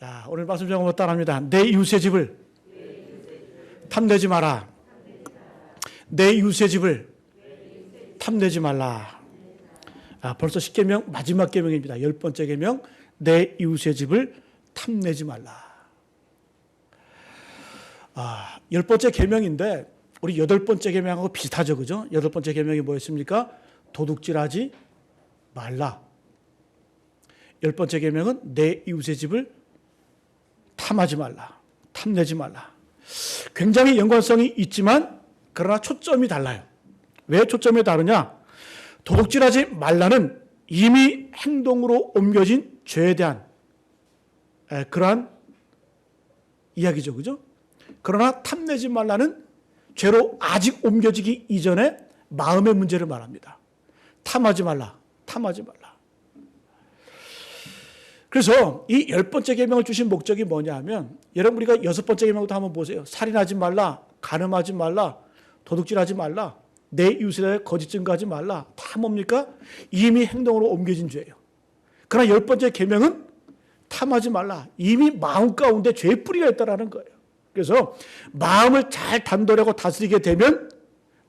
자, 오늘 말씀 제목으로 따라합니다. 내 이웃의 집을 탐내지 마라. 내 이웃의 집을 탐내지 말라. 벌써 10계명 마지막 계명입니다. 10번째 계명, 내 이웃의 집을 탐내지 말라. 10번째 계명인데 우리 8번째 계명하고 비슷하죠, 그죠? 8번째 계명이 뭐였습니까? 도둑질하지 말라. 10번째 계명은 내 이웃의 집을 탐하지 말라. 탐내지 말라. 굉장히 연관성이 있지만 그러나 초점이 달라요. 왜 초점이 다르냐? 도둑질하지 말라는 이미 행동으로 옮겨진 죄에 대한 그러한 이야기죠, 그죠? 그러나 탐내지 말라는 죄로 아직 옮겨지기 이전에 마음의 문제를 말합니다. 탐하지 말라. 탐하지 말라. 그래서 이 10번째 계명을 주신 목적이 뭐냐 하면, 여러분 우리가 6번째 계명부터 한번 보세요. 살인하지 말라, 간음하지 말라, 도둑질하지 말라, 내 이웃에 대해 거짓 증거하지 말라. 다 뭡니까? 이미 행동으로 옮겨진 죄예요. 그러나 10번째 계명은 탐하지 말라. 이미 마음 가운데 죄의 뿌리가 있다는 거예요. 그래서 마음을 잘 단도하고 다스리게 되면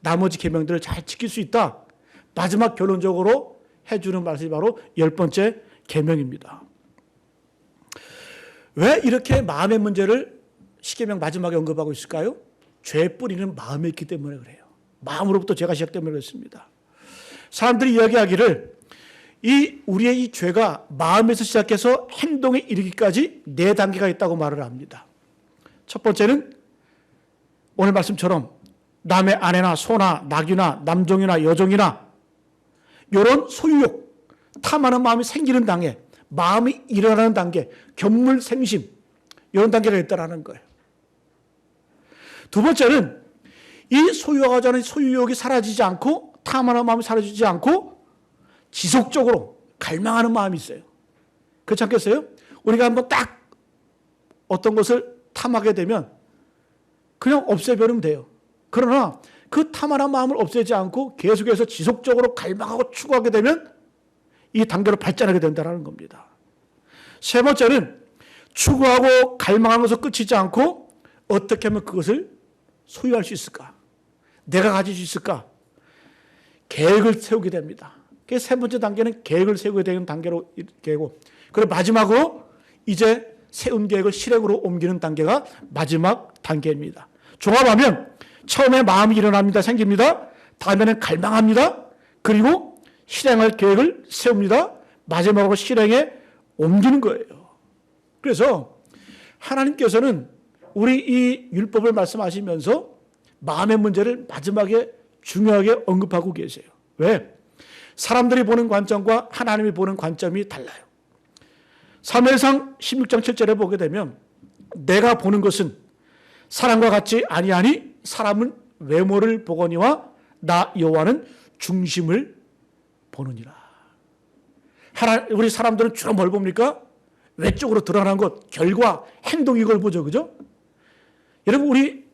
나머지 계명들을 잘 지킬 수 있다. 마지막 결론적으로 해주는 말씀이 바로 10번째 계명입니다. 왜 이렇게 마음의 문제를 십계명 마지막에 언급하고 있을까요? 죄의 뿌리는 마음에 있기 때문에 그래요. 마음으로부터 죄가 시작되면 그렇습니다. 사람들이 이야기하기를 우리의 이 죄가 마음에서 시작해서 행동에 이르기까지 4단계가 있다고 말을 합니다. 첫 번째는 오늘 말씀처럼 남의 아내나 소나 낙이나 남종이나 여종이나 이런 소유욕, 탐하는 마음이 생기는 단계, 마음이 일어나는 단계, 견물생심, 이런 단계가 있다는 거예요. 두 번째는 이 소유하고자 하는 소유욕이 사라지지 않고, 탐하는 마음이 사라지지 않고 지속적으로 갈망하는 마음이 있어요. 그렇지 않겠어요? 우리가 한번 딱 어떤 것을 탐하게 되면 그냥 없애버리면 돼요. 그러나 그 탐하는 마음을 없애지 않고 계속해서 지속적으로 갈망하고 추구하게 되면 이 단계로 발전하게 된다는 겁니다. 세 번째는 추구하고 갈망하는 것을 끝이지 않고 어떻게 하면 그것을 소유할 수 있을까? 내가 가질 수 있을까? 계획을 세우게 됩니다. 그래서 세 번째 단계는 계획을 세우게 되는 단계로 계고, 그리고 마지막으로 이제 세운 계획을 실행으로 옮기는 단계가 마지막 단계입니다. 종합하면 처음에 마음이 일어납니다. 생깁니다. 다음에는 갈망합니다. 그리고 실행할 계획을 세웁니다. 마지막으로 실행에 옮기는 거예요. 그래서 하나님께서는 우리 이 율법을 말씀하시면서 마음의 문제를 마지막에 중요하게 언급하고 계세요. 왜? 사람들이 보는 관점과 하나님이 보는 관점이 달라요. 사무엘상 16장 7절에 보게 되면 내가 보는 것은 사람과 같지 아니하니 사람은 외모를 보거니와 나 여호와는 중심을 보느니라. 우리 사람들은 주로 뭘 봅니까? 외적으로 드러난 것, 결과, 행동, 이걸 보죠. 그죠? 여러분, 우리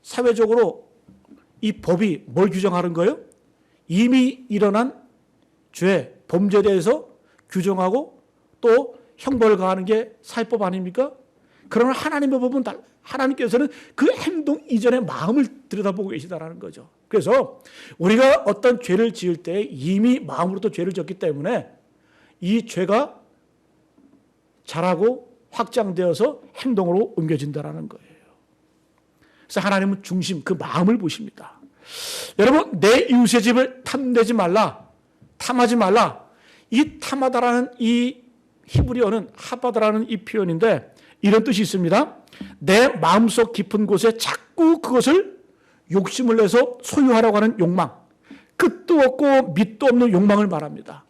사회적으로 이 법이 뭘 규정하는 거예요? 이미 일어난 죄, 범죄에 대해서 규정하고 또 형벌을 가하는 게 사회법 아닙니까? 그러나 하나님의 법은 달라요. 하나님께서는 그 행동 이전의 마음을 들여다보고 계시다는 거죠. 그래서 우리가 어떤 죄를 지을 때 이미 마음으로도 죄를 졌기 때문에 이 죄가 자라고 확장되어서 행동으로 옮겨진다는 거예요. 그래서 하나님은 중심, 그 마음을 보십니다. 여러분, 내 이웃의 집을 탐내지 말라, 탐하지 말라. 이 탐하다라는 이 히브리어는 하바다라는 이 표현인데 이런 뜻이 있습니다. 내 마음속 깊은 곳에 자꾸 그것을 욕심을 내서 소유하려고 하는 욕망, 끝도 없고 밑도 없는 욕망을 말합니다.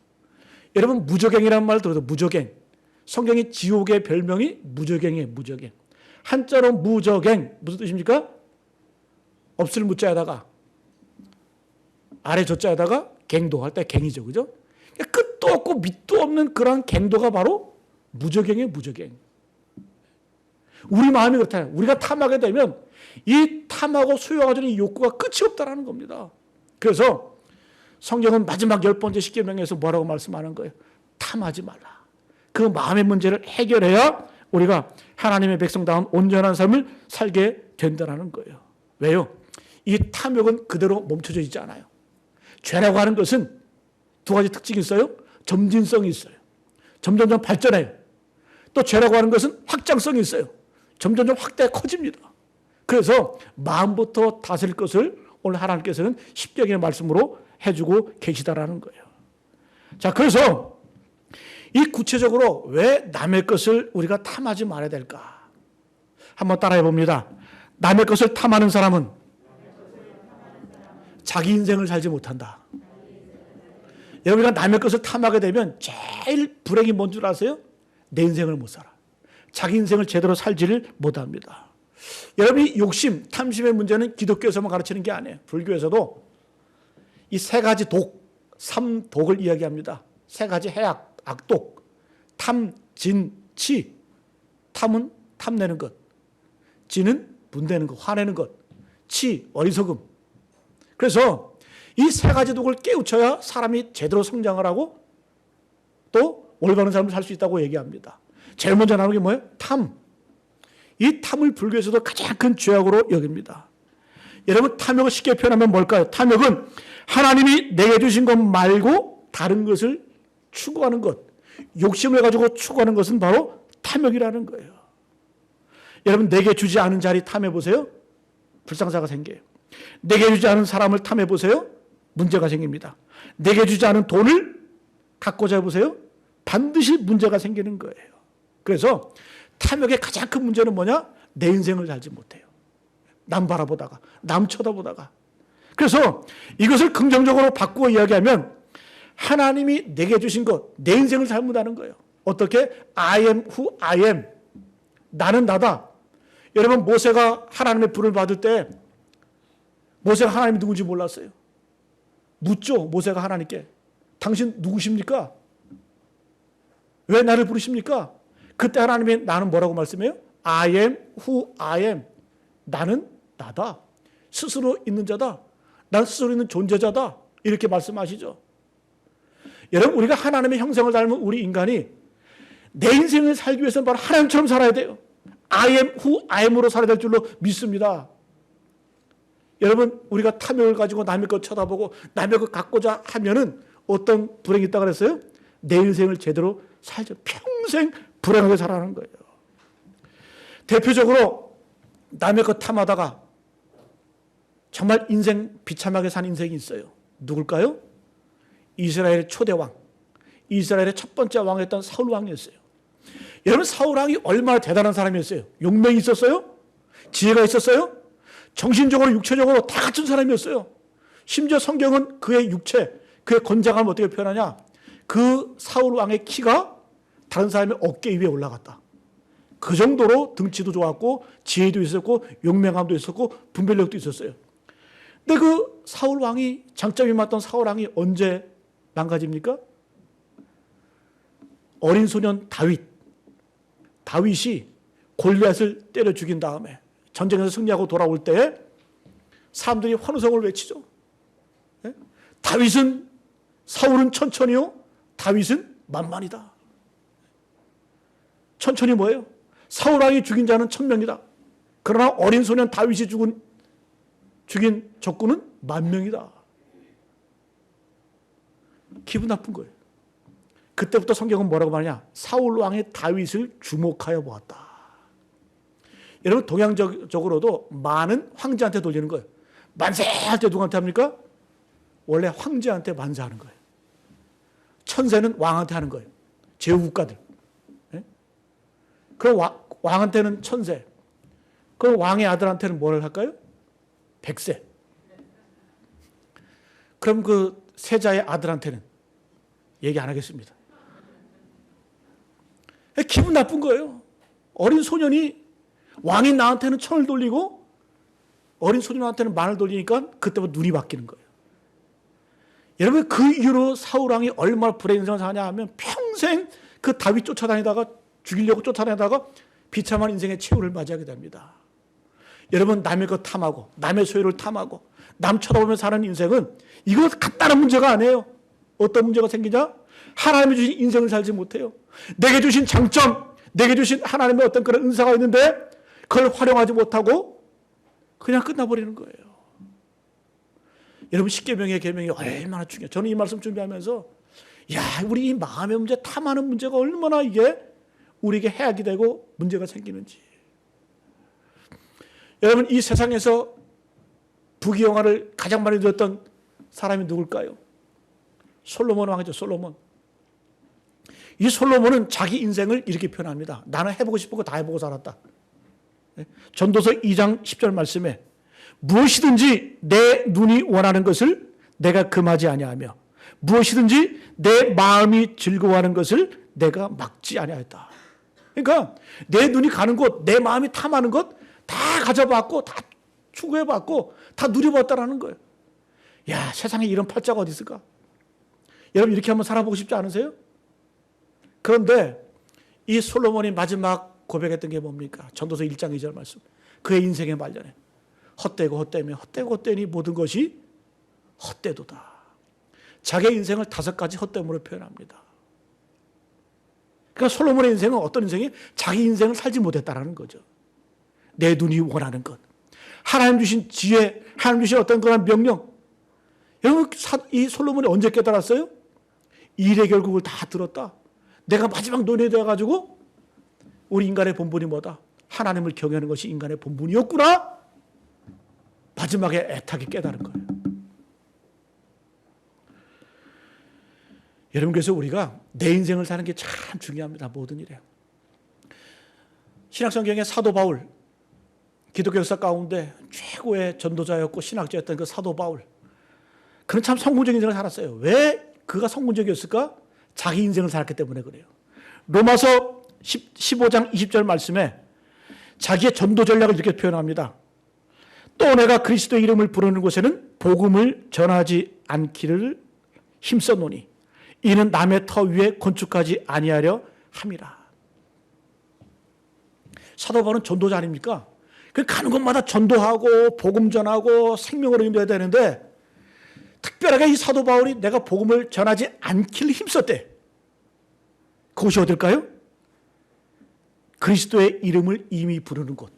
여러분, 무저갱이라는 말 들어도 무저갱. 성경이 지옥의 별명이 무저갱이에요. 무저갱. 한자로 무저갱 무슨 뜻입니까? 없을 무자에다가 아래 저자에다가 갱도 할 때 갱이죠. 그죠? 끝도 없고 밑도 없는 그런 갱도가 바로 무저갱이에요. 무저갱. 우리 마음이 그렇다요. 우리가 탐하게 되면 이 탐하고 소유하고자 이 욕구가 끝이 없다는 겁니다. 그래서 성경은 마지막 10번째 십계명에서 뭐라고 말씀하는 거예요? 탐하지 말라. 그 마음의 문제를 해결해야 우리가 하나님의 백성다운 온전한 삶을 살게 된다는 거예요. 왜요? 이 탐욕은 그대로 멈춰져 있지 않아요. 죄라고 하는 것은 두 가지 특징이 있어요. 점진성이 있어요. 점점점 발전해요. 또 죄라고 하는 것은 확장성이 있어요. 점점점 확대 커집니다. 그래서 마음부터 다스릴 것을 오늘 하나님께서는 십계명의 말씀으로 해주고 계시다라는 거예요. 자, 그래서 이 구체적으로 왜 남의 것을 우리가 탐하지 말아야 될까? 한번 따라해 봅니다. 남의 것을 탐하는 사람은 자기 인생을 살지 못한다. 여러분이 남의 것을 탐하게 되면 제일 불행이 뭔 줄 아세요? 내 인생을 못 살아. 자기 인생을 제대로 살지를 못합니다. 여러분이 욕심, 탐심의 문제는 기독교에서만 가르치는 게 아니에요. 불교에서도 이 세 가지 독, 삼독을 이야기합니다. 세 가지 해악, 악독, 탐, 진, 치. 탐은 탐내는 것, 진은 분대는 것, 화내는 것, 치, 어리석음. 그래서 이 세 가지 독을 깨우쳐야 사람이 제대로 성장을 하고 또 올바른 삶을 살 수 있다고 얘기합니다. 제일 먼저 나오는 게 뭐예요? 탐. 이 탐을 불교에서도 가장 큰 죄악으로 여깁니다. 여러분, 탐욕을 쉽게 표현하면 뭘까요? 탐욕은 하나님이 내게 주신 것 말고 다른 것을 추구하는 것, 욕심을 가지고 추구하는 것은 바로 탐욕이라는 거예요. 여러분, 내게 주지 않은 자리 탐해보세요. 불상사가 생겨요. 내게 주지 않은 사람을 탐해보세요. 문제가 생깁니다. 내게 주지 않은 돈을 갖고자 해보세요. 반드시 문제가 생기는 거예요. 그래서 탐욕의 가장 큰 문제는 뭐냐? 내 인생을 살지 못해요. 남 바라보다가, 남 쳐다보다가. 그래서 이것을 긍정적으로 바꾸어 이야기하면 하나님이 내게 주신 것, 내 인생을 살문하는 거예요. 어떻게? I am who I am. 나는 나다. 여러분, 모세가 하나님의 불을 받을 때 모세가 하나님이 누군지 몰랐어요. 묻죠, 모세가 하나님께. 당신 누구십니까? 왜 나를 부르십니까? 그때 하나님이 나는 뭐라고 말씀해요? I am who I am. 나는 나다. 스스로 있는 자다. 난 스스로 있는 존재자다. 이렇게 말씀하시죠. 여러분, 우리가 하나님의 형상을 닮은 우리 인간이 내 인생을 살기 위해서는 바로 하나님처럼 살아야 돼요. I am who I am으로 살아야 될 줄로 믿습니다. 여러분, 우리가 탐욕을 가지고 남의 것 쳐다보고 남의 것 갖고자 하면은 어떤 불행이 있다고 그랬어요? 내 인생을 제대로 살죠. 평생 불행하게 살아가는 거예요. 대표적으로 남의 것 탐하다가 정말 인생 비참하게 산 인생이 있어요. 누굴까요? 이스라엘의 초대왕, 이스라엘의 첫 번째 왕이었던 사울 왕이었어요. 여러분, 사울 왕이 얼마나 대단한 사람이었어요? 용맹이 있었어요? 지혜가 있었어요? 정신적으로 육체적으로 다 갖춘 사람이었어요. 심지어 성경은 그의 육체, 그의 건장함을 어떻게 표현하냐? 그 사울 왕의 키가 다른 사람의 어깨 위에 올라갔다. 그 정도로 등치도 좋았고 지혜도 있었고 용맹함도 있었고 분별력도 있었어요. 근데 그 사울 왕이, 장점이 맞던 사울 왕이 언제 망가집니까? 어린 소년 다윗이 골리앗을 때려 죽인 다음에 전쟁에서 승리하고 돌아올 때 사람들이 환호성을 외치죠. 네? 사울은 천천히요, 다윗은 만만이다. 천천히 뭐예요? 사울 왕이 죽인 자는 1000명이다. 그러나 어린 소년 다윗이 죽인 적군은 10,000명이다. 기분 나쁜 거예요. 그때부터 성경은 뭐라고 말하냐? 사울 왕의 다윗을 주목하여 보았다. 여러분, 동양적으로도 많은 황제한테 돌리는 거예요. 만세할 때 누구한테 합니까? 원래 황제한테 만세하는 거예요. 천세는 왕한테 하는 거예요. 제후국가들. 네? 그럼 왕한테는 천세. 그럼 왕의 아들한테는 뭐를 할까요? 백세. 그럼 그 세자의 아들한테는 얘기 안 하겠습니다. 기분 나쁜 거예요. 어린 소년이 왕인 나한테는 천을 돌리고 어린 소년한테는 만을 돌리니까 그때부터 눈이 바뀌는 거예요. 여러분, 그 이후로 사울 왕이 얼마나 불행한 인생을 사냐 하면 평생 그 다윗 쫓아다니다가 죽이려고 쫓아다니다가 비참한 인생의 최후를 맞이하게 됩니다. 여러분, 남의 것 탐하고 남의 소유를 탐하고 남 쳐다보며 사는 인생은 이거 간단한 문제가 아니에요. 어떤 문제가 생기냐? 하나님이 주신 인생을 살지 못해요. 내게 주신 장점, 내게 주신 하나님의 어떤 그런 은사가 있는데 그걸 활용하지 못하고 그냥 끝나버리는 거예요. 여러분, 십계명의 계명이 얼마나 중요해요. 저는 이 말씀 준비하면서 우리 이 마음의 문제, 탐하는 문제가 얼마나 이게 우리에게 해악이 되고 문제가 생기는지. 여러분, 이 세상에서 부귀영화를 가장 많이 누렸던 사람이 누굴까요? 솔로몬 왕이죠. 솔로몬. 이 솔로몬은 자기 인생을 이렇게 표현합니다. 나는 해보고 싶은 거 다 해보고 살았다. 전도서 2장 10절 말씀에 무엇이든지 내 눈이 원하는 것을 내가 금하지 아니하며 무엇이든지 내 마음이 즐거워하는 것을 내가 막지 아니하였다. 그러니까 내 눈이 가는 곳, 내 마음이 탐하는 것 다 가져봤고 다 추구해봤고 다 누려봤다라는 거예요. 세상에 이런 팔자가 어디 있을까? 여러분, 이렇게 한번 살아보고 싶지 않으세요? 그런데 이 솔로몬이 마지막 고백했던 게 뭡니까? 전도서 1장 2절 말씀. 그의 인생의 말년에 헛되고 헛되며 헛되고 헛되니 모든 것이 헛되도다. 자기의 인생을 5가지 헛됨으로 표현합니다. 그러니까 솔로몬의 인생은 어떤 인생이? 자기 인생을 살지 못했다라는 거죠. 내 눈이 원하는 것, 하나님 주신 지혜, 하나님 주신 어떤 그런 명령. 여러분, 이 솔로몬이 언제 깨달았어요? 일의 결국을 다 들었다. 내가 마지막 논의에 되어가지고 우리 인간의 본분이 뭐다? 하나님을 경외하는 것이 인간의 본분이었구나. 마지막에 애타게 깨달은 거예요. 여러분, 그래서 우리가 내 인생을 사는 게 참 중요합니다. 모든 일에. 신약성경의 사도 바울, 기독교 역사 가운데 최고의 전도자였고 신학자였던 그 사도 바울, 그는 참 성공적인 인생을 살았어요. 왜 그가 성공적이었을까? 자기 인생을 살았기 때문에 그래요. 로마서 15장 20절 말씀에 자기의 전도 전략을 이렇게 표현합니다. 또 내가 그리스도의 이름을 부르는 곳에는 복음을 전하지 않기를 힘써노니 이는 남의 터 위에 건축하지 아니하려 함이라. 사도 바울은 전도자 아닙니까? 그 가는 곳마다 전도하고 복음 전하고 생명으로 인도해야 되는데 특별하게 이 사도 바울이 내가 복음을 전하지 않기를 힘썼대. 그곳이 어딜까요? 그리스도의 이름을 이미 부르는 곳.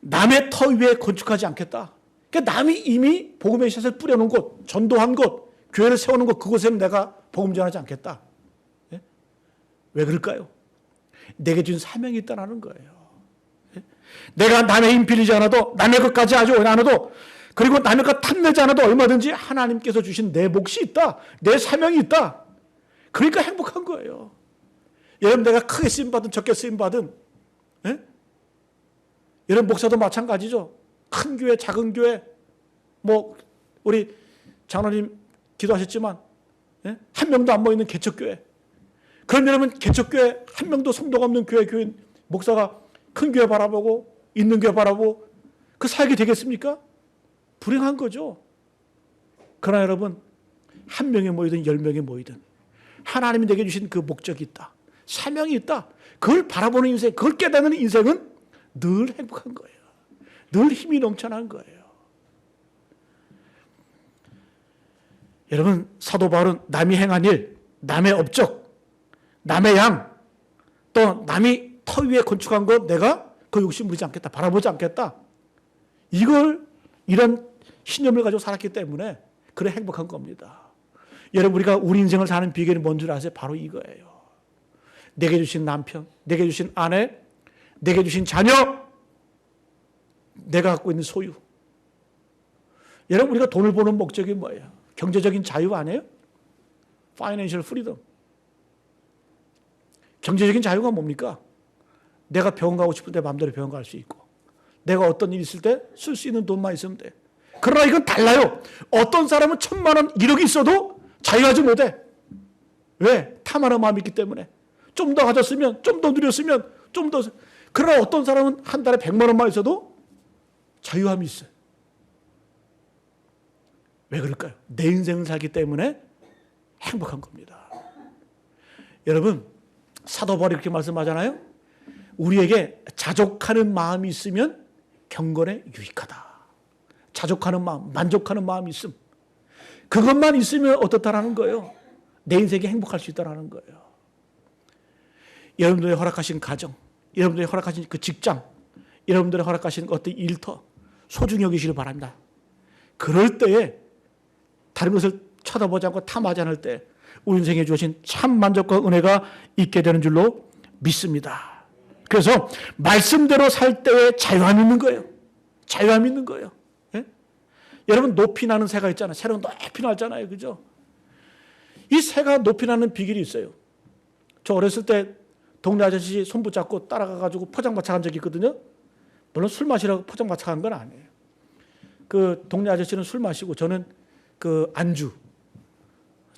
남의 터 위에 건축하지 않겠다. 그러니까 남이 이미 복음의 샷을 뿌려놓은 곳, 전도한 곳, 교회를 세우는 곳, 그곳에는 내가 복음 전하지 않겠다. 예? 왜 그럴까요? 내게 준 사명이 있다는 거예요. 예? 내가 남의 힘 빌리지 않아도, 남의 것까지 하지 않아도, 그리고 남의 것 탐내지 않아도 얼마든지 하나님께서 주신 내 몫이 있다. 내 사명이 있다. 그러니까 행복한 거예요. 여러분, 내가 크게 쓰임받은, 적게 쓰임받은, 예? 여러분, 목사도 마찬가지죠. 큰 교회, 작은 교회, 우리 장로님 기도하셨지만, 예? 한 명도 안 모이는 개척교회. 그럼 여러분, 개척교회, 한 명도 성도가 없는 교인, 목사가 큰 교회 바라보고, 있는 교회 바라보고, 그 사역이 되겠습니까? 불행한 거죠. 그러나 여러분, 한 명이 모이든 10명이 모이든 하나님이 내게 주신 그 목적이 있다. 사명이 있다. 그걸 바라보는 인생, 그걸 깨닫는 인생은 늘 행복한 거예요. 늘 힘이 넘쳐난 거예요. 여러분, 사도 바울은 남이 행한 일, 남의 업적, 남의 양, 또 남이 터 위에 건축한 것 내가 그 욕심 부리지 않겠다. 바라보지 않겠다. 이런 신념을 가지고 살았기 때문에 그래 행복한 겁니다. 여러분, 우리가 우리 인생을 사는 비결이 뭔 줄 아세요? 바로 이거예요. 내게 주신 남편, 내게 주신 아내, 내게 주신 자녀, 내가 갖고 있는 소유. 여러분, 우리가 돈을 버는 목적이 뭐예요? 경제적인 자유 아니에요? Financial freedom. 경제적인 자유가 뭡니까? 내가 병원 가고 싶을 때 마음대로 병원 갈 수 있고, 내가 어떤 일 있을 때 쓸 수 있는 돈만 있으면 돼. 그러나 이건 달라요. 어떤 사람은 1,000만 원, 1억이 있어도 자유하지 못해. 왜? 탐하는 마음이 있기 때문에. 좀 더 가졌으면, 좀 더 누렸으면, 좀 더. 그러나 어떤 사람은 한 달에 100만 원만 있어도 자유함이 있어요. 왜 그럴까요? 내 인생을 살기 때문에 행복한 겁니다. 여러분, 사도 바울이 그렇게 말씀하잖아요. 우리에게 자족하는 마음이 있으면 경건에 유익하다. 자족하는 마음, 만족하는 마음이 있음. 그것만 있으면 어떻다라는 거예요? 내 인생이 행복할 수 있다라는 거예요. 여러분들이 허락하신 가정, 여러분들이 허락하신 그 직장, 여러분들이 허락하신 어떤 일터 소중히 여기시길 바랍니다. 그럴 때에 다른 것을 쳐다보지 않고 탐하지 않을 때 우리 인생에 주어진 참 만족과 은혜가 있게 되는 줄로 믿습니다. 그래서 말씀대로 살 때에 자유함이 있는 거예요. 자유함이 있는 거예요. 예? 여러분 높이 나는 새가 있잖아요. 새는 높이 날잖아요. 그죠? 이 새가 높이 나는 비결이 있어요. 저 어렸을 때 동네 아저씨 손 붙잡고 따라가가지고 포장마차 간 적이 있거든요. 물론 술 마시라고 포장마차 간 건 아니에요. 그 동네 아저씨는 술 마시고 저는 그 안주,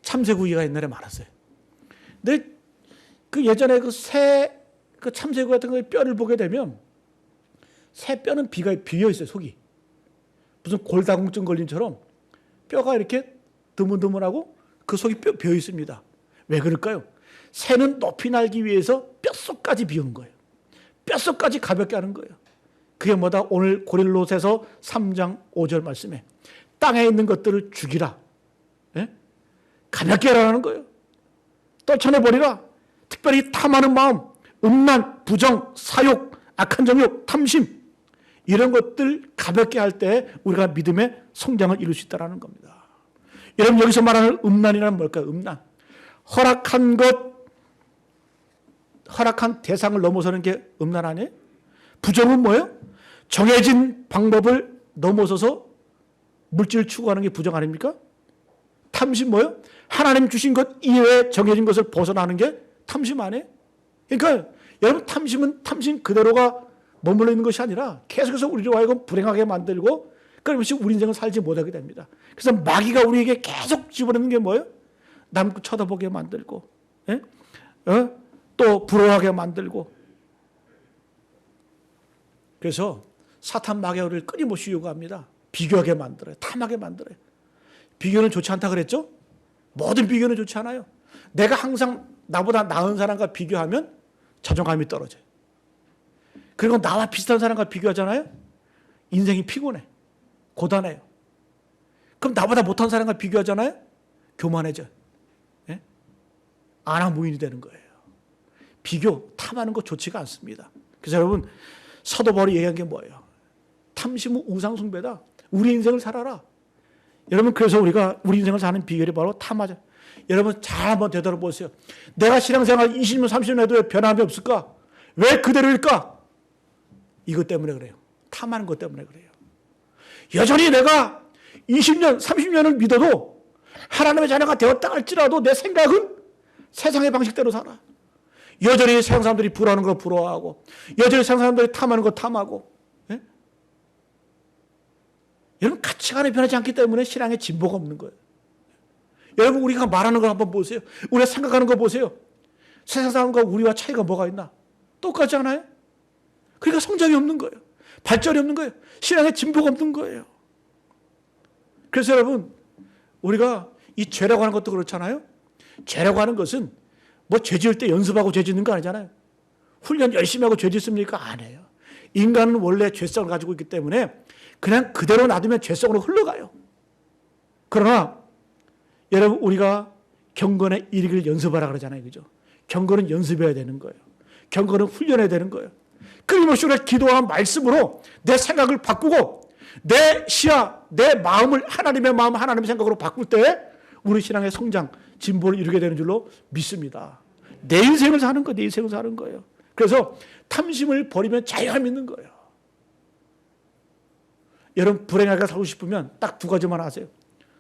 참새구이가 옛날에 많았어요. 근데 그 예전에 그 새, 그 참새구이 같은 거에 뼈를 보게 되면 새 뼈는 비어 있어요, 속이. 무슨 골다공증 걸림처럼 뼈가 이렇게 드문드문하고 그 속이 비어 있습니다. 왜 그럴까요? 새는 높이 날기 위해서 뼛속까지 비우는 거예요. 뼛속까지 가볍게 하는 거예요. 그게 뭐다? 오늘 고린도서에서 3장 5절 말씀에 땅에 있는 것들을 죽이라. 예? 가볍게 하라는 거예요. 떨쳐내버리라. 특별히 탐하는 마음, 음란, 부정, 사욕, 악한 정욕, 탐심 이런 것들 가볍게 할 때 우리가 믿음의 성장을 이룰 수 있다는 겁니다. 여러분 여기서 말하는 음란이란 뭘까요? 음란. 허락한 대상을 넘어서는 게 음란 아니에요? 부정은 뭐예요? 정해진 방법을 넘어서서 물질을 추구하는 게 부정 아닙니까? 탐심 뭐예요? 하나님 주신 것 이외에 정해진 것을 벗어나는 게 탐심 아니에요? 그러니까 여러분 탐심은 탐심 그대로가 머물러 있는 것이 아니라 계속해서 우리를 하여금 불행하게 만들고 그러면서 우리 인생을 살지 못하게 됩니다. 그래서 마귀가 우리에게 계속 집어넣는 게 뭐예요? 남 쳐다보게 만들고 예? 또 부러워하게 만들고 그래서 사탄 마귀가 우리를 끊임없이 요구합니다. 비교하게 만들어요. 탐하게 만들어요. 비교는 좋지 않다 그랬죠? 모든 비교는 좋지 않아요. 내가 항상 나보다 나은 사람과 비교하면 자존감이 떨어져요. 그리고 나와 비슷한 사람과 비교하잖아요? 인생이 피곤해. 고단해요. 그럼 나보다 못한 사람과 비교하잖아요? 교만해져요. 예? 안하무인이 되는 거예요. 비교, 탐하는 거 좋지가 않습니다. 그래서 여러분 사도 바울이 얘기한 게 뭐예요? 탐심은 우상숭배다. 우리 인생을 살아라. 여러분 그래서 우리가 우리 인생을 사는 비결이 바로 탐하자. 여러분 잘 한번 되돌아보세요. 내가 신앙생활 20년 30년 해도 왜 변함이 없을까? 왜 그대로일까? 이것 때문에 그래요. 탐하는 것 때문에 그래요. 여전히 내가 20년 30년을 믿어도 하나님의 자녀가 되었다 할지라도 내 생각은 세상의 방식대로 살아. 여전히 세상 사람들이 부러워하는 거 부러워하고 여전히 세상 사람들이 탐하는 거 탐하고 예? 여러분 가치관이 변하지 않기 때문에 신앙에 진보가 없는 거예요. 여러분 우리가 말하는 걸 한번 보세요. 우리가 생각하는 거 보세요. 세상 사람과 우리와 차이가 뭐가 있나? 똑같지 않아요? 그러니까 성장이 없는 거예요. 발전이 없는 거예요. 신앙에 진보가 없는 거예요. 그래서 여러분 우리가 이 죄라고 하는 것도 그렇잖아요. 죄라고 하는 것은 뭐 죄 지을 때 연습하고 죄 짓는 거 아니잖아요. 훈련 열심히 하고 죄 짓습니까? 안 해요. 인간은 원래 죄성을 가지고 있기 때문에 그냥 그대로 놔두면 죄성으로 흘러가요. 그러나 여러분 우리가 경건의 일익을 연습하라 그러잖아요. 그죠? 경건은 연습해야 되는 거예요. 경건은 훈련해야 되는 거예요. 끊임없이 우리가 기도와 말씀으로 내 생각을 바꾸고 내 시야, 내 마음을 하나님의 마음, 하나님의 생각으로 바꿀 때 우리 신앙의 성장, 진보를 이루게 되는 줄로 믿습니다. 내 인생을 사는 거예요. 내 인생을 사는 거예요. 그래서 탐심을 버리면 자유함이 있는 거예요. 여러분 불행하게 살고 싶으면 딱 두 가지만 하세요.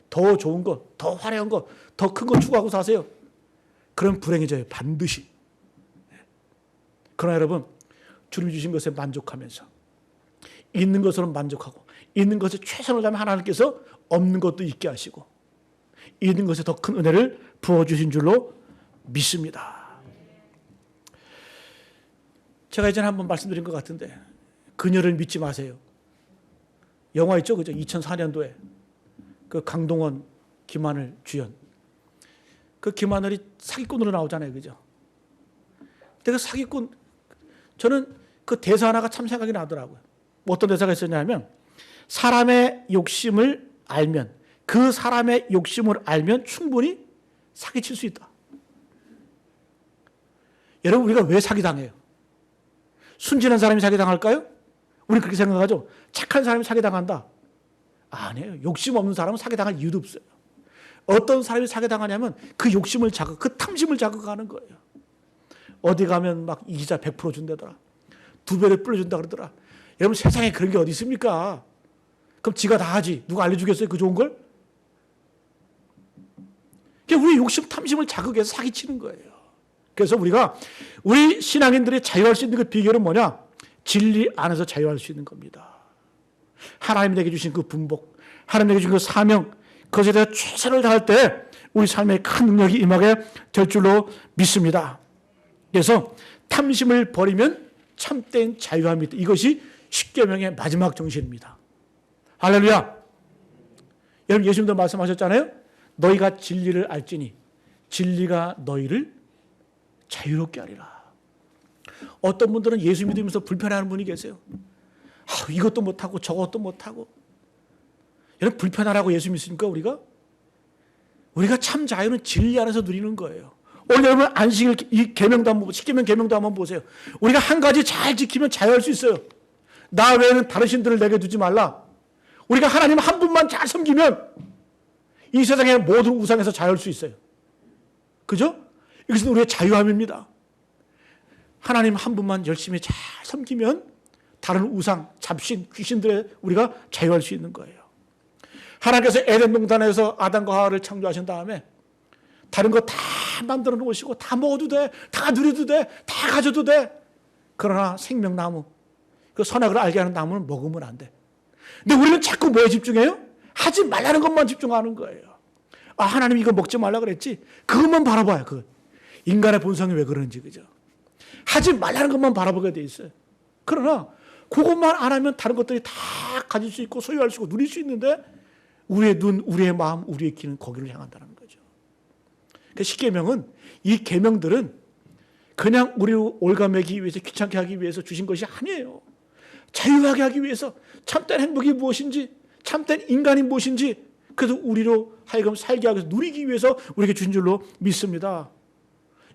더 좋은 거, 더 화려한 거, 더 큰 거 추구하고 사세요. 그럼 불행해져요. 반드시. 그러나 여러분 주님이 주신 것에 만족하면서 있는 것으로 만족하고 있는 것에 최선을 다하면 하나님께서 없는 것도 있게 하시고 있는 것에 더 큰 은혜를 부어주신 줄로 믿습니다. 제가 예전에 한번 말씀드린 것 같은데 그녀를 믿지 마세요. 영화 있죠? 그죠? 2004년도에 그 강동원, 김하늘 주연. 그 김하늘이 사기꾼으로 나오잖아요. 그죠? 근데 그 사기꾼, 저는 그 대사 하나가 참 생각이 나더라고요. 어떤 대사가 있었냐면 사람의 욕심을 알면 그 사람의 욕심을 알면 충분히 사기칠 수 있다. 여러분, 우리가 왜 사기당해요? 순진한 사람이 사기당할까요? 우리 그렇게 생각하죠. 착한 사람이 사기당한다. 아니에요. 욕심 없는 사람은 사기당할 이유도 없어요. 어떤 사람이 사기당하냐면 그 욕심을 그 탐심을 자극하는 거예요. 어디 가면 막 이자 100% 준다더라. 2배를 불려준다 그러더라. 여러분, 세상에 그런 게 어디 있습니까? 그럼 지가 다 하지. 누가 알려주겠어요? 그 좋은 걸? 우리 욕심, 탐심을 자극해서 사기치는 거예요. 그래서 우리 신앙인들이 자유할 수 있는 그 비결은 뭐냐? 진리 안에서 자유할 수 있는 겁니다. 하나님이 내게 주신 그 분복, 하나님이 내게 주신 그 사명, 그것에 대해 최선을 다할 때 우리 삶에 큰 능력이 임하게 될 줄로 믿습니다. 그래서 탐심을 버리면 참된 자유함이 있다. 이것이 십계명의 마지막 정신입니다. 할렐루야. 여러분, 예수님도 말씀하셨잖아요. 너희가 진리를 알지니 진리가 너희를 자유롭게 하리라. 어떤 분들은 예수 믿으면서 불편해하는 분이 계세요. 이것도 못하고 저것도 못하고. 여러분, 불편하라고 예수 믿습니까? 우리가 참 자유는 진리 안에서 누리는 거예요. 오늘 여러분, 안식일 이 계명도 한번, 십계명 계명도 한번 보세요. 우리가 한 가지 잘 지키면 자유할 수 있어요. 나 외에는 다른 신들을 내게 두지 말라. 우리가 하나님 한 분만 잘 섬기면 이 세상의 모든 우상에서 자유할 수 있어요. 그죠? 이것은 우리의 자유함입니다. 하나님 한 분만 열심히 잘 섬기면 다른 우상, 잡신, 귀신들에 우리가 자유할 수 있는 거예요. 하나님께서 에덴 동산에서 아담과 하와를 창조하신 다음에 다른 거 다 만들어 놓으시고 다 먹어도 돼, 다 누려도 돼, 다 가져도 돼. 그러나 생명나무, 그 선악을 알게 하는 나무는 먹으면 안 돼. 근데 우리는 자꾸 뭐에 집중해요? 하지 말라는 것만 집중하는 거예요. 하나님 이거 먹지 말라 그랬지? 그것만 바라봐요. 인간의 본성이 왜 그런지, 그죠? 하지 말라는 것만 바라보게 돼 있어요. 그러나 그것만 안 하면 다른 것들이 다 가질 수 있고 소유할 수 있고 누릴 수 있는데 우리의 눈, 우리의 마음, 우리의 귀는 거기를 향한다는 거죠. 그 십계명은, 이 계명들은 그냥 우리를 올가매기 위해서, 귀찮게 하기 위해서 주신 것이 아니에요. 자유하게 하기 위해서, 참된 행복이 무엇인지, 참된 인간이 무엇인지, 그래서 우리로 하여금 살게 하기 위해서, 누리기 위해서 우리에게 주신 줄로 믿습니다.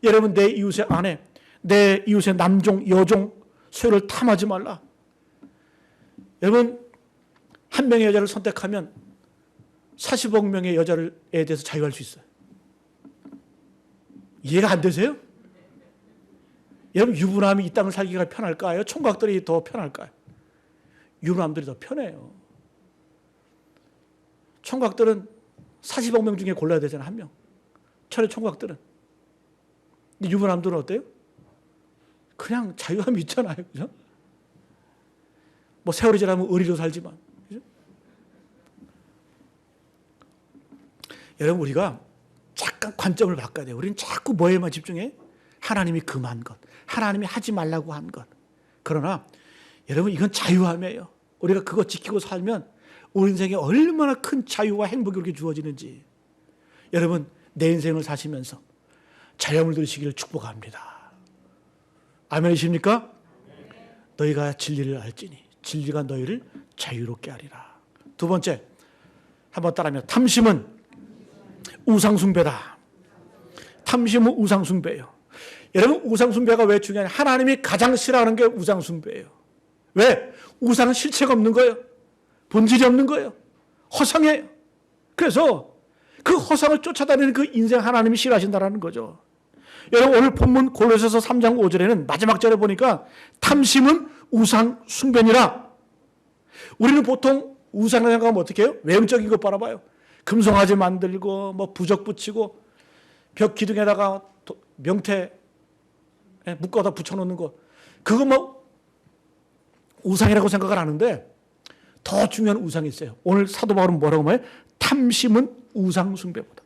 여러분, 내 이웃의 아내, 내 이웃의 남종, 여종, 소유를 탐하지 말라. 여러분, 한 명의 여자를 선택하면 40억 명의 여자에 대해서 자유할 수 있어요. 이해가 안 되세요? 여러분, 유부남이 이 땅을 살기가 편할까요? 총각들이 더 편할까요? 유부남들이 더 편해요. 총각들은 40억 명 중에 골라야 되잖아요. 한 명. 철의 총각들은. 근데 유부남들은 어때요? 그냥 자유함이 있잖아요. 그죠? 뭐 세월이 지나면 의리로 살지만. 그죠? 여러분, 우리가 잠깐 관점을 바꿔야 돼요. 우리는 자꾸 뭐에만 집중해? 하나님이 금한 것, 하나님이 하지 말라고 한 것. 그러나 여러분, 이건 자유함이에요. 우리가 그거 지키고 살면 우리 인생에 얼마나 큰 자유와 행복이 그렇게 주어지는지. 여러분, 내 인생을 사시면서 자유함을 누리시기를 축복합니다. 아멘이십니까? 너희가 진리를 알지니 진리가 너희를 자유롭게 하리라. 두 번째, 한번 따라하면, 탐심은 우상숭배다. 탐심은 우상숭배예요. 여러분, 우상숭배가 왜 중요하냐? 하나님이 가장 싫어하는 게 우상숭배예요. 왜? 우상은 실체가 없는 거예요. 본질이 없는 거예요. 허상이에요. 그래서 그 허상을 쫓아다니는 그 인생 하나님이 싫어하신다는 거죠. 여러분, 오늘 본문 골로새서 3장 5절에는 마지막 절에 보니까 탐심은 우상숭배니라. 우리는 보통 우상을 생각하면 어떻게 해요? 외형적인 것 바라봐요. 금송아지 만들고 뭐 부적 붙이고 벽 기둥에다가 명태 묶어다 붙여놓는 거, 그거 뭐 우상이라고 생각을 하는데 더 중요한 우상이 있어요. 오늘 사도 바울은 뭐라고 말해요? 탐심은 우상 숭배보다,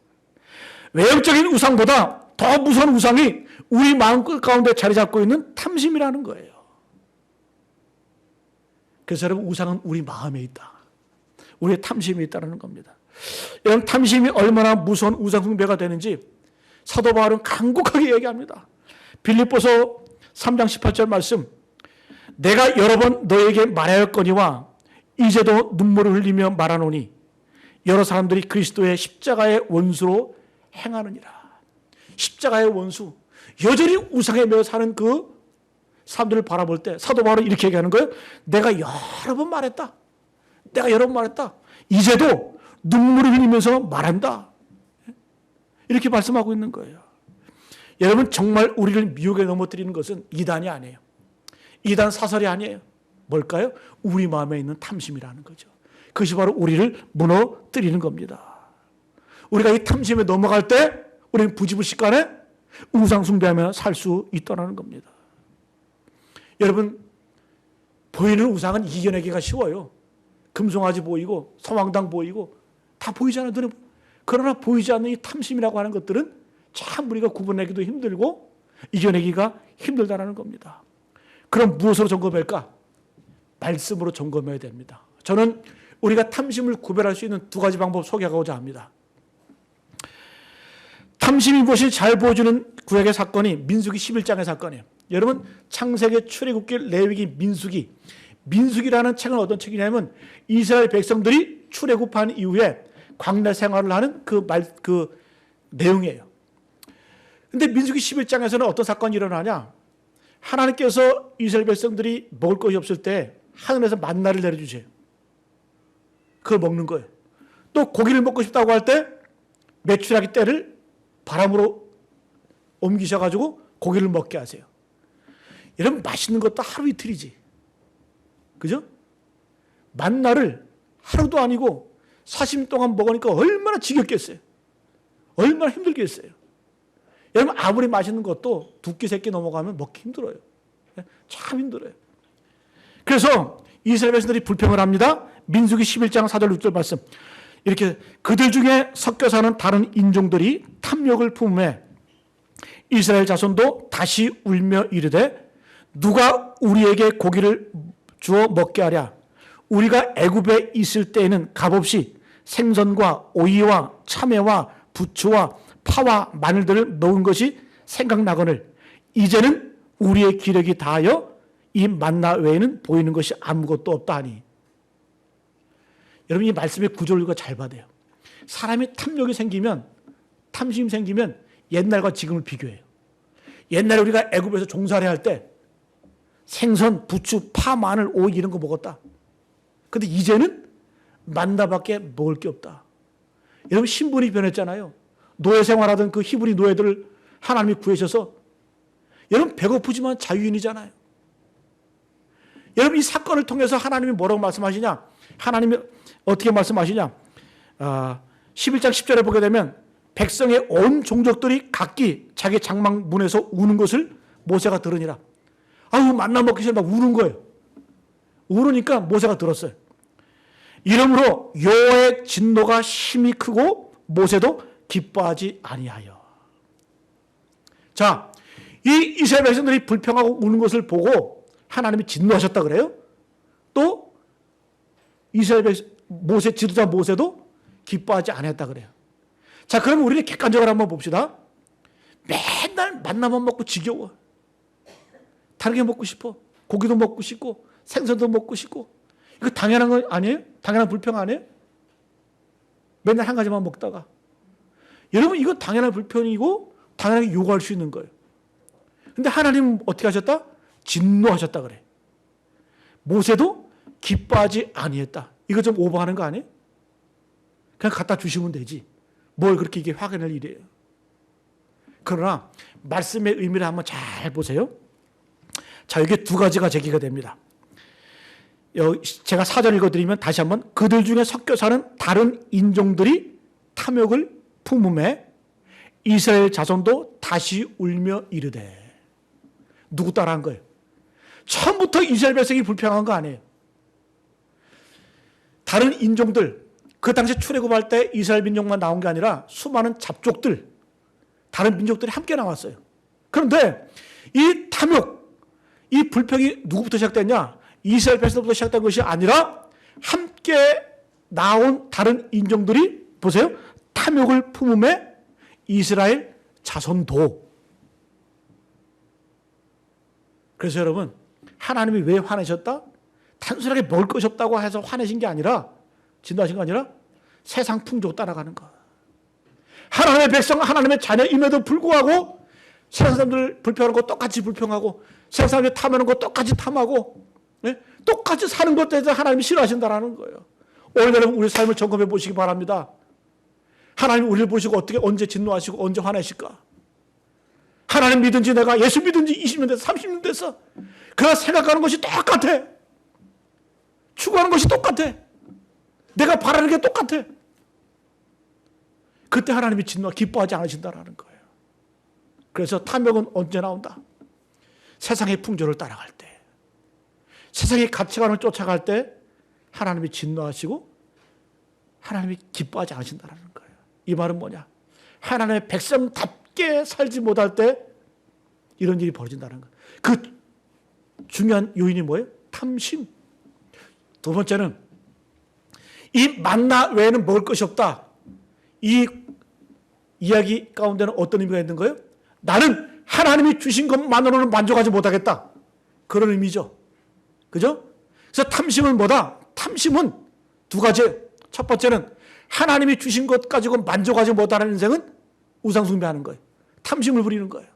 외형적인 우상보다 더 무서운 우상이 우리 마음 가운데 자리 잡고 있는 탐심이라는 거예요. 그래서 여러분, 우상은 우리 마음에 있다. 우리의 탐심이 있다는 겁니다. 여러분, 탐심이 얼마나 무서운 우상 숭배가 되는지 사도 바울은 간곡하게 얘기합니다. 빌립보서 3장 18절 말씀, 내가 여러 번 너에게 말하였거니와 이제도 눈물을 흘리며 말하노니 여러 사람들이 그리스도의 십자가의 원수로 행하느니라. 십자가의 원수, 여전히 우상에 매여 사는 그 사람들을 바라볼 때 사도 바울은 이렇게 얘기하는 거예요. 내가 여러 번 말했다. 내가 여러 번 말했다. 이제도 눈물을 흘리면서 말한다. 이렇게 말씀하고 있는 거예요. 여러분, 정말 우리를 미혹에 넘어뜨리는 것은 이단이 아니에요. 이단 사설이 아니에요. 뭘까요? 우리 마음에 있는 탐심이라는 거죠. 그것이 바로 우리를 무너뜨리는 겁니다. 우리가 이 탐심에 넘어갈 때 우리는 부지불식간에 우상 숭배하며 살 수 있다는 겁니다. 여러분, 보이는 우상은 이겨내기가 쉬워요. 금송아지 보이고 성황당 보이고 다 보이잖아요. 눈에. 그러나 보이지 않는 이 탐심이라고 하는 것들은 참 우리가 구분하기도 힘들고 이겨내기가 힘들다는 겁니다. 그럼 무엇으로 점검할까? 말씀으로 점검해야 됩니다. 저는 우리가 탐심을 구별할 수 있는 두 가지 방법 소개하고자 합니다. 탐심이 무엇인지 잘 보여주는 구약의 사건이 민수기 11장의 사건이에요. 여러분, 창세기, 출애굽기, 레위기, 민수기라는 책은 어떤 책이냐면 이스라엘 백성들이 출애굽한 이후에 광야 생활을 하는 그 내용이에요. 근데 민수기 11장에서는 어떤 사건이 일어나냐? 하나님께서 이스라엘 백성들이 먹을 것이 없을 때 하늘에서 만나를 내려주세요. 그걸 먹는 거예요. 또 고기를 먹고 싶다고 할 때 메추라기 떼를 바람으로 옮기셔가지고 고기를 먹게 하세요. 여러분, 맛있는 것도 하루 이틀이지. 그죠? 만나를 하루도 아니고 40일 동안 먹으니까 얼마나 지겹겠어요. 얼마나 힘들겠어요. 여러분, 아무리 맛있는 것도 두 끼, 세 끼 넘어가면 먹기 힘들어요. 참 힘들어요. 그래서 이스라엘 백성들이 불평을 합니다. 민수기 11장 4절 6절 말씀. 이렇게 그들 중에 섞여 사는 다른 인종들이 탐욕을 품음에 이스라엘 자손도 다시 울며 이르되 누가 우리에게 고기를 주어 먹게 하랴. 우리가 애굽에 있을 때에는 값없이 생선과 오이와 참외와 부추와 파와 마늘들을 먹은 것이 생각나거늘 이제는 우리의 기력이 다하여 이 만나 외에는 보이는 것이 아무것도 없다 하니. 여러분, 이 말씀의 구조를 잘 봐야 돼요. 사람이 탐욕이 생기면, 탐심이 생기면 옛날과 지금을 비교해요. 옛날에 우리가 애굽에서 종살이 할 때 생선, 부추, 파, 마늘, 오이 이런 거 먹었다. 근데 이제는 만나밖에 먹을 게 없다. 여러분, 신분이 변했잖아요. 노예 생활하던 그 히브리 노예들을 하나님이 구해셔서 여러분 배고프지만 자유인이잖아요. 여러분, 이 사건을 통해서 하나님이 뭐라고 말씀하시냐? 하나님이 어떻게 말씀하시냐? 11장 10절에 보게 되면 백성의 온 종족들이 각기 자기 장막 문에서 우는 것을 모세가 들으니라. 아유, 만나 먹기 전에 막 우는 거예요. 우르니까 모세가 들었어요. 이러므로 여호와의 진노가 심히 크고 모세도 기뻐하지 아니하여. 자, 이 이스라엘 백성들이 불평하고 우는 것을 보고 하나님이 진노하셨다 그래요. 또 이스라엘 백성, 모세 지도자 모세도 기뻐하지 않았다 그래요. 자, 그럼 우리는 객관적으로 한번 봅시다. 맨날 만나만 먹고 지겨워. 다른 게 먹고 싶어. 고기도 먹고 싶고 생선도 먹고 싶고. 이거 당연한 거 아니에요? 당연한 불평 아니에요? 맨날 한 가지만 먹다가. 여러분, 이거 당연한 불평이고 당연하게 요구할 수 있는 거예요. 근데 하나님은 어떻게 하셨다? 진노하셨다 그래. 모세도 기뻐하지 아니했다. 이거 좀 오버하는 거 아니에요? 그냥 갖다 주시면 되지. 뭘 그렇게 이게 확인할 일이에요. 그러나 말씀의 의미를 한번 잘 보세요. 자, 여기 두 가지가 제기가 됩니다. 제가 4절 읽어드리면 다시 한번 그들 중에 섞여 사는 다른 인종들이 탐욕을 품음에 이스라엘 자손도 다시 울며 이르되. 누구 따라한 거예요? 처음부터 이스라엘 백성이 불평한 거 아니에요. 다른 인종들, 그 당시 출애굽할 때 이스라엘 민족만 나온 게 아니라 수많은 잡족들, 다른 민족들이 함께 나왔어요. 그런데 이 탐욕, 이 불평이 누구부터 시작됐냐? 이스라엘 백성부터 시작된 것이 아니라 함께 나온 다른 인종들이 보세요. 탐욕을 품음에 이스라엘 자손도. 그래서 여러분, 하나님이 왜 화내셨다? 단순하게 먹을 것이 없다고 해서 화내신 게 아니라, 진노하신 거 아니라 세상 풍조 따라가는 거. 하나님의 백성, 하나님의 자녀임에도 불구하고 세상 사람들 불평하는 거 똑같이 불평하고, 세상 사람들이 탐하는 거 똑같이 탐하고, 네? 똑같이 사는 것에 대해서 하나님이 싫어하신다는 거예요. 오늘 여러분 우리 삶을 점검해 보시기 바랍니다. 하나님 우리를 보시고 어떻게 언제 진노하시고 언제 화내실까? 하나님 믿은 지 내가 예수 믿은 지 20년 됐어, 30년 됐어. 그가 생각하는 것이 똑같아. 추구하는 것이 똑같아. 내가 바라는 게 똑같아. 그때 하나님이 진노 기뻐하지 않으신다는 거예요. 그래서 탐욕은 언제 나온다? 세상의 풍조를 따라갈 때, 세상의 가치관을 쫓아갈 때 하나님이 진노하시고 하나님이 기뻐하지 않으신다는 거예요. 이 말은 뭐냐? 하나님의 백성답게 살지 못할 때 이런 일이 벌어진다는 거예요. 그 중요한 요인이 뭐예요? 탐심. 두 번째는 이 만나 외에는 먹을 것이 없다. 이 이야기 가운데는 어떤 의미가 있는 거예요? 나는 하나님이 주신 것만으로는 만족하지 못하겠다. 그런 의미죠. 그죠? 그래서 탐심은 뭐다? 탐심은 두 가지예요. 첫 번째는 하나님이 주신 것 가지고 만족하지 못하는 인생은 우상숭배하는 거예요. 탐심을 부리는 거예요.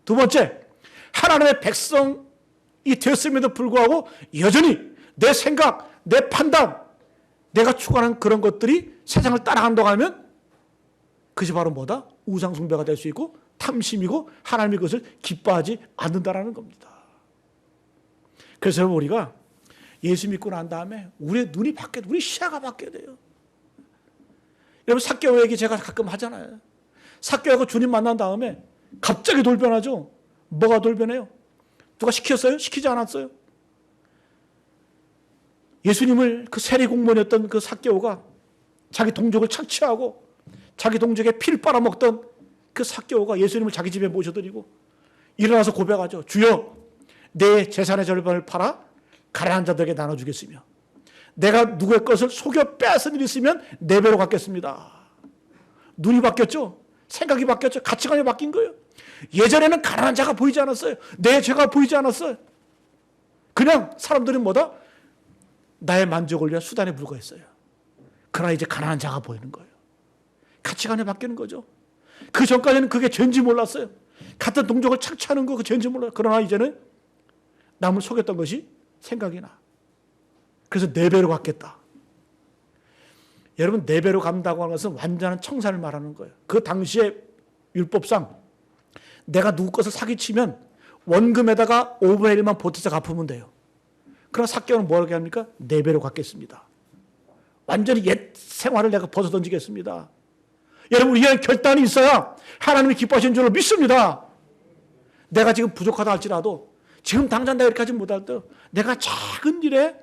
두 번째, 하나님의 백성이 되었음에도 불구하고 여전히 내 생각, 내 판단, 내가 추구하는 그런 것들이 세상을 따라간다고 하면 그것이 바로 뭐다? 우상숭배가 될 수 있고 탐심이고 하나님이 그것을 기뻐하지 않는다라는 겁니다. 그래서 우리가 예수 믿고 난 다음에 우리의 눈이 바뀌어야 돼요. 우리 시야가 바뀌어야 돼요. 여러분 삭개오 얘기 제가 가끔 하잖아요. 삭개오하고 주님 만난 다음에 갑자기 돌변하죠. 뭐가 돌변해요? 누가 시켰어요? 시키지 않았어요? 예수님을 그 세리 공무원이었던 그 삭개오가 자기 동족을 착취하고 자기 동족의 피를 빨아먹던 그 삭개오가 예수님을 자기 집에 모셔드리고 일어나서 고백하죠. 주여, 내 재산의 절반을 팔아 가난한 자들에게 나눠주겠으며 내가 누구의 것을 속여 빼앗은 일이 있으면 4배로 갚겠습니다. 눈이 바뀌었죠. 생각이 바뀌었죠. 가치관이 바뀐 거예요. 예전에는 가난한 자가 보이지 않았어요. 내 죄가 보이지 않았어요. 그냥 사람들은 뭐다? 나의 만족을 위한 수단에 불과했어요. 그러나 이제 가난한 자가 보이는 거예요. 가치관이 바뀌는 거죠. 그 전까지는 그게 죄인지 몰랐어요. 같은 동족을 착취하는 거 그 죄인지 몰라요. 그러나 이제는 남을 속였던 것이 생각이 나. 그래서 4배로 갚겠다. 여러분 4배로 갚는다고 하는 것은 완전한 청산을 말하는 거예요. 그 당시에 율법상 내가 누구 것을 사기치면 원금에다가 5분의 1만 보태서 갚으면 돼요. 그러나 삭개오는 뭐라고 합니까? 4배로 갚겠습니다. 완전히 옛 생활을 내가 벗어던지겠습니다. 여러분 이런 결단이 있어야 하나님이 기뻐하시는 줄로 믿습니다. 내가 지금 부족하다 할지라도 지금 당장 내가 이렇게 하지 못할도 내가 작은 일에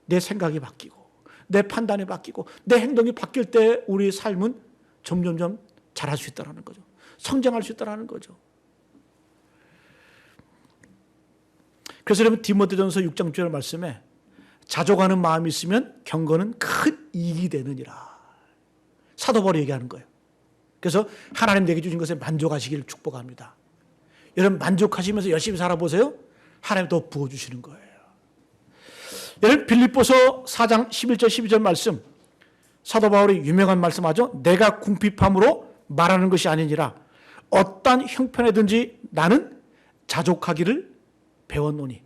내 생각이 바뀌고 내 판단이 바뀌고 내 행동이 바뀔 때 우리의 삶은 점점점 잘할 수 있다는 거죠. 성장할 수 있다는 거죠. 그래서 여러분 디모데전서 6장 6절 말씀에 자족하는 마음이 있으면 경건은 큰 이익이 되느니라. 사도 바울이 얘기하는 거예요. 그래서 하나님 내게 주신 것에 만족하시기를 축복합니다. 여러분 만족하시면서 열심히 살아보세요. 하나님 더 부어주시는 거예요. 여러분 빌립보서 4장 11절 12절 말씀 사도 바울이 유명한 말씀하죠. 내가 궁핍함으로 말하는 것이 아니니라 어떤 형편에든지 나는 자족하기를 배웠노니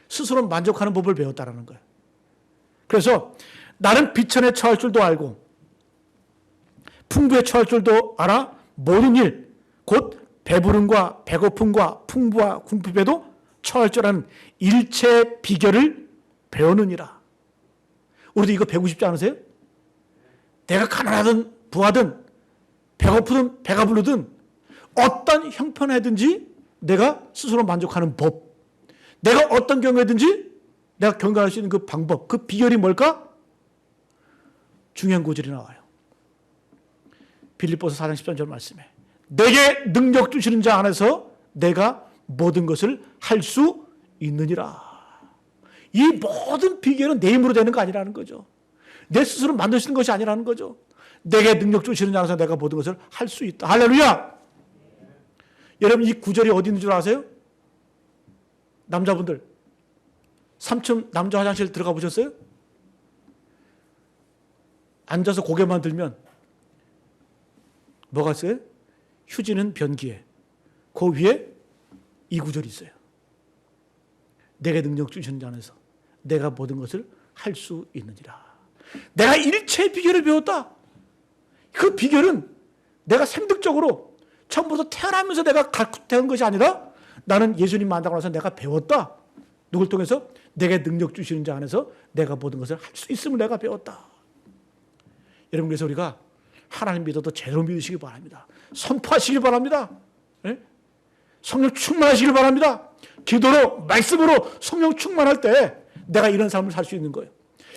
스스로 만족하는 법을 배웠다라는 거예요. 그래서 나는 비천에 처할 줄도 알고 풍부에 처할 줄도 알아 모든 일 곧 배부름과 배고픔과 풍부와 궁핍에도 처할 줄 아는 일체 비결을 배우느니라. 우리도 이거 배우고 싶지 않으세요? 내가 가난하든 부하든 배고프든 배가 부르든 어떤 형편에든지 내가 스스로 만족하는 법, 내가 어떤 경우에든지 내가 경건할 수 있는 그 방법, 그 비결이 뭘까? 중요한 구절이 나와요. 빌립보서 4장 13절 말씀에 내게 능력 주시는 자 안에서 내가 모든 것을 할 수 있느니라. 이 모든 비결은 내 힘으로 되는 거 아니라는 거죠. 내 스스로 만들 수 있는 것이 아니라는 거죠. 내게 능력 주시는 자 안에서 내가 모든 것을 할 수 있다. 할렐루야. 여러분 이 구절이 어디 있는 줄 아세요? 남자분들 3층 남자 화장실 들어가 보셨어요? 앉아서 고개만 들면 뭐가 있어요? 휴지는 변기에, 그 위에 이 구절이 있어요. 내게 능력 주시는 자 안에서 내가 모든 것을 할 수 있느니라. 내가 일체의 비결을 배웠다. 그 비결은 내가 생득적으로 처음부터 태어나면서 내가 갖고 것이 아니라 나는 예수님 만나고 나서 내가 배웠다. 누굴 통해서? 내게 능력 주시는 자 안에서 내가 모든 것을 할 수 있음을 내가 배웠다. 여러분, 그래서 우리가 하나님 믿어도 제대로 믿으시기 바랍니다. 선포하시길 바랍니다. 네? 성령 충만하시길 바랍니다. 기도로, 말씀으로 성령 충만할 때 내가 이런 삶을 살 수 있는 거예요.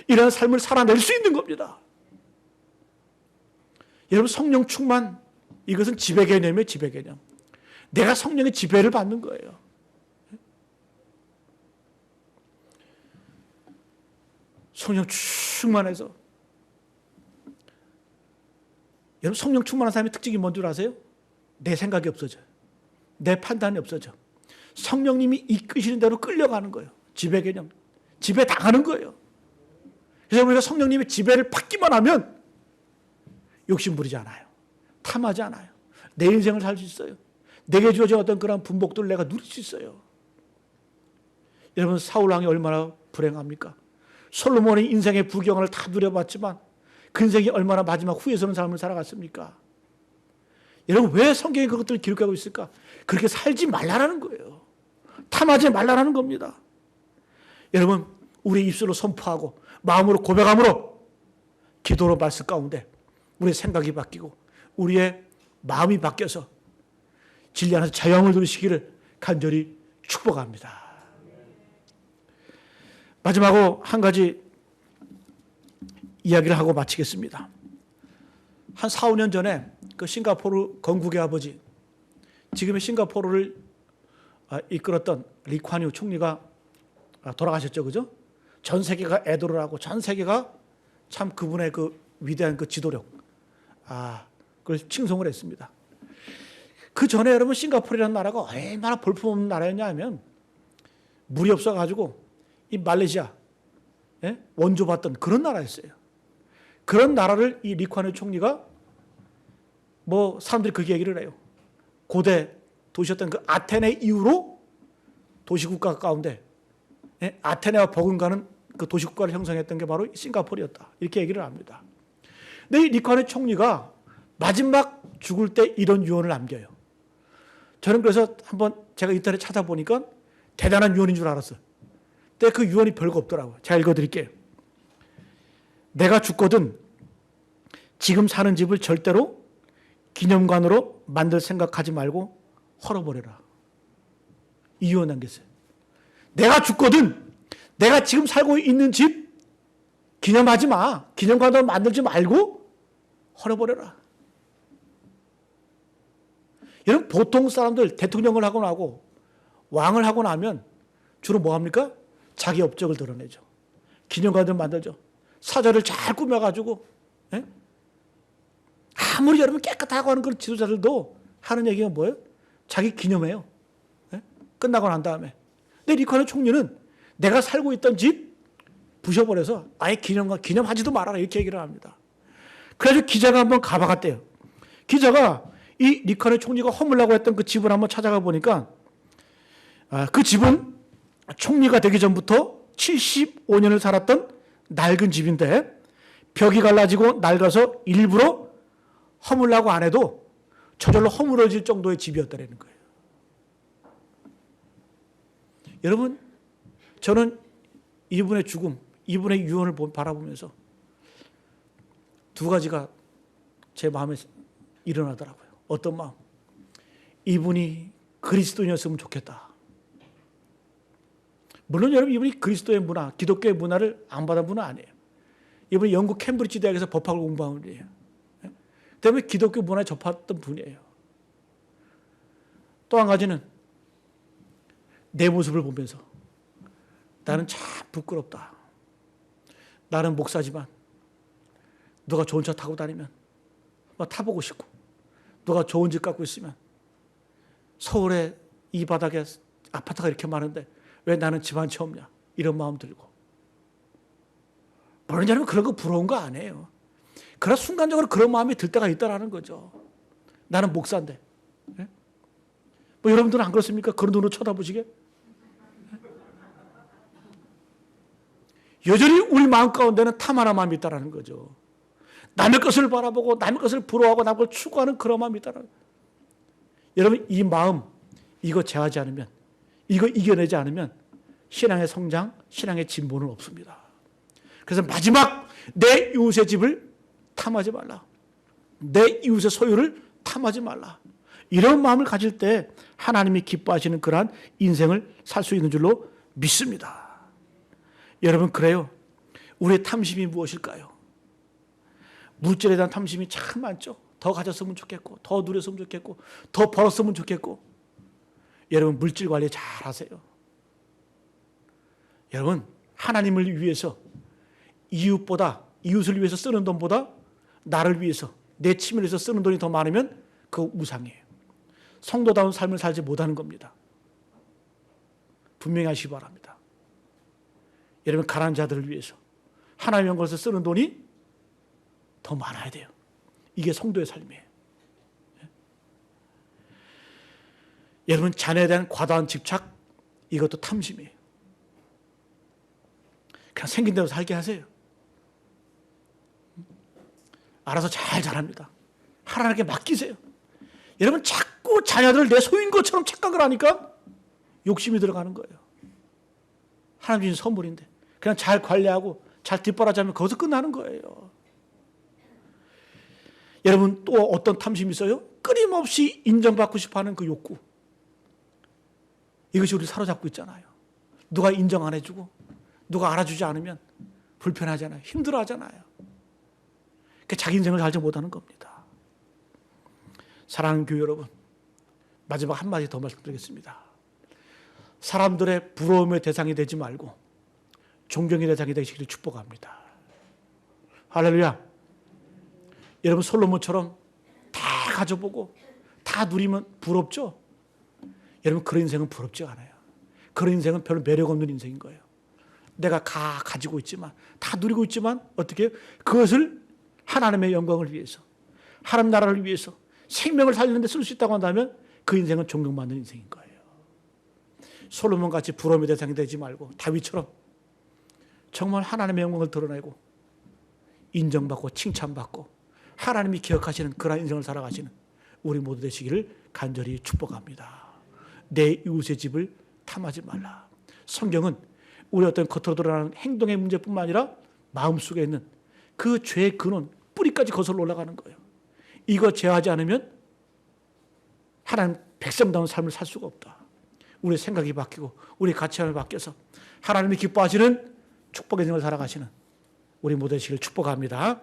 이런 삶을 살아낼 수 있는 겁니다. 여러분, 성령 충만, 이것은 지배 개념이에요. 지배 개념. 내가 성령의 지배를 받는 거예요. 성령 충만해서. 여러분, 성령 충만한 사람의 특징이 뭔 줄 아세요? 내 생각이 없어져요. 내 판단이 없어져. 성령님이 이끄시는 대로 끌려가는 거예요. 지배 개념. 지배 당하는 거예요. 그래서 우리가 성령님의 지배를 받기만 하면 욕심 부리지 않아요. 탐하지 않아요. 내 인생을 살 수 있어요. 내게 주어진 어떤 그런 분복들을 내가 누릴 수 있어요. 여러분, 사울 왕이 얼마나 불행합니까? 솔로몬이 인생의 부경을 다 누려봤지만 그 인생이 얼마나 마지막 후회스러운 삶을 살아갔습니까? 여러분, 왜 성경에 그것들을 기록하고 있을까? 그렇게 살지 말라는 거예요. 탐하지 말라는 겁니다. 여러분, 우리 입술로 선포하고 마음으로 고백함으로 기도로 말씀 가운데 우리의 생각이 바뀌고 우리의 마음이 바뀌어서 진리 안에서 자유함을 누리시기를 간절히 축복합니다. 마지막으로 한 가지 이야기를 하고 마치겠습니다. 한 4, 5년 전에 그 싱가포르 건국의 아버지, 지금의 싱가포르를 이끌었던 리콴유 총리가 돌아가셨죠, 그죠? 전 세계가 애도를 하고 전 세계가 참 그분의 그 위대한 그 지도력, 그걸 칭송을 했습니다. 그 전에 여러분, 싱가포르라는 나라가 얼마나 볼품없는 나라였냐 하면 물이 없어가지고 이 말레이시아 원조받던 그런 나라였어요. 그런 나라를 이 리콴유 총리가 뭐 사람들이 그렇게 얘기를 해요. 고대 도시였던 그 아테네 이후로 도시국가 가운데 아테네와 버금가는 그 도시국가를 형성했던 게 바로 싱가포르였다. 이렇게 얘기를 합니다. 근데 이 리콴유 총리가 마지막 죽을 때 이런 유언을 남겨요. 저는 그래서 한번 제가 인터넷 찾아보니까 대단한 유언인 줄 알았어요. 근데 그 유언이 별거 없더라고요. 제가 읽어드릴게요. 내가 죽거든 지금 사는 집을 절대로 기념관으로 만들 생각하지 말고 헐어버려라. 이 유언 남겼어요. 내가 죽거든 내가 지금 살고 있는 집 기념하지 마. 기념관으로 만들지 말고 헐어버려라. 여러분, 보통 사람들 대통령을 하고 나고 왕을 하고 나면 주로 뭐 합니까? 자기 업적을 드러내죠. 기념관을 만들죠. 사절을 잘 꾸며가지고, 아무리 여러분 깨끗하고 하는 그런 지도자들도 하는 얘기가 뭐예요? 자기 기념해요. 끝나고 난 다음에. 근데 리콴유 총리는 내가 살고 있던 집 부셔버려서 아예 기념하지도 말아라. 이렇게 얘기를 합니다. 그래서 기자가 한번 가봐갔대요. 기자가 이 리콴유 총리가 허물라고 했던 그 집을 한번 찾아가 보니까 그 집은 총리가 되기 전부터 75년을 살았던 낡은 집인데 벽이 갈라지고 낡아서 일부러 허물라고 안 해도 저절로 허물어질 정도의 집이었다는 거예요. 여러분, 저는 이분의 죽음, 이분의 유언을 바라보면서 두 가지가 제 마음에 일어나더라고요. 어떤 마음? 이분이 그리스도인이었으면 좋겠다. 물론 여러분, 이분이 그리스도의 문화, 기독교의 문화를 안 받은 분은 아니에요. 이분이 영국 캠브리지 대학에서 법학을 공부한 분이에요. 그다음에 기독교 문화에 접했던 분이에요. 또 한 가지는 내 모습을 보면서 나는 참 부끄럽다. 나는 목사지만 누가 좋은 차 타고 다니면 타보고 싶고, 누가 좋은 집 갖고 있으면, 서울에 이 바닥에 아파트가 이렇게 많은데 왜 나는 집 한 채 없냐, 이런 마음 들고. 물론 여러분, 그런 거 부러운 거 아니에요. 그러나 순간적으로 그런 마음이 들 때가 있다라는 거죠. 나는 목사인데 뭐 여러분들은 안 그렇습니까? 그런 눈으로 쳐다보시게? 여전히 우리 마음 가운데는 탐하는 마음이 있다는 거죠. 남의 것을 바라보고 남의 것을 부러워하고 남의 걸 추구하는 그런 마음이 있다는 거예요. 여러분 이 마음 이거 제어하지 않으면, 이거 이겨내지 않으면 신앙의 성장, 신앙의 진보는 없습니다. 그래서 마지막 내 이웃의 집을 탐하지 말라. 내 이웃의 소유를 탐하지 말라. 이런 마음을 가질 때 하나님이 기뻐하시는 그러한 인생을 살 수 있는 줄로 믿습니다. 여러분 그래요. 우리의 탐심이 무엇일까요? 물질에 대한 탐심이 참 많죠. 더 가졌으면 좋겠고, 더 누렸으면 좋겠고, 더 벌었으면 좋겠고. 여러분 물질 관리 잘 하세요. 여러분 하나님을 위해서 이웃을 위해서 쓰는 돈보다 나를 위해서 내 취미를 위해서 쓰는 돈이 더 많으면 그거 우상이에요. 성도다운 삶을 살지 못하는 겁니다. 분명히 하시기 바랍니다. 여러분 가난한 자들을 위해서 하나님의 영광을 쓰는 돈이 더 많아야 돼요. 이게 성도의 삶이에요. 여러분 자녀에 대한 과도한 집착, 이것도 탐심이에요. 그냥 생긴 대로 살게 하세요. 알아서 잘 자랍니다. 하나님께 맡기세요. 여러분 자꾸 자녀들을 내 소유인 것처럼 착각을 하니까 욕심이 들어가는 거예요. 하나님 주신 선물인데 그냥 잘 관리하고 잘 뒷바라지하면 거기서 끝나는 거예요. 여러분 또 어떤 탐심이 있어요? 끊임없이 인정받고 싶어하는 그 욕구. 이것이 우리를 사로잡고 있잖아요. 누가 인정 안 해주고 누가 알아주지 않으면 불편하잖아요. 힘들어하잖아요. 자기 인생을 살지 못하는 겁니다. 사랑하는 교회 여러분, 마지막 한마디 더 말씀드리겠습니다. 사람들의 부러움의 대상이 되지 말고 존경의 대상이 되시기를 축복합니다. 할렐루야. 여러분 솔로몬처럼 다 가져보고 다 누리면 부럽죠? 여러분 그런 인생은 부럽지 않아요. 그런 인생은 별로 매력 없는 인생인 거예요. 내가 가지고 있지만 다 누리고 있지만 어떻게 해요? 그것을 하나님의 영광을 위해서 하나님 나라를 위해서 생명을 살리는 데 쓸 수 있다고 한다면 그 인생은 존경받는 인생인 거예요. 솔로몬같이 부러움의 대상이 되지 말고 다윗처럼 정말 하나님의 영광을 드러내고 인정받고 칭찬받고 하나님이 기억하시는 그런 인생을 살아가시는 우리 모두 되시기를 간절히 축복합니다. 내 이웃의 집을 탐하지 말라. 성경은 우리 어떤 겉으로 드러나는 행동의 문제뿐만 아니라 마음속에 있는 그 죄의 근원, 뿌리까지 거슬러 올라가는 거예요. 이거 제어하지 않으면 하나님 백성다운 삶을 살 수가 없다. 우리 생각이 바뀌고 우리 가치관이 바뀌어서 하나님이 기뻐하시는 축복의 인생을 살아가시는 우리 모두 되시기를 축복합니다.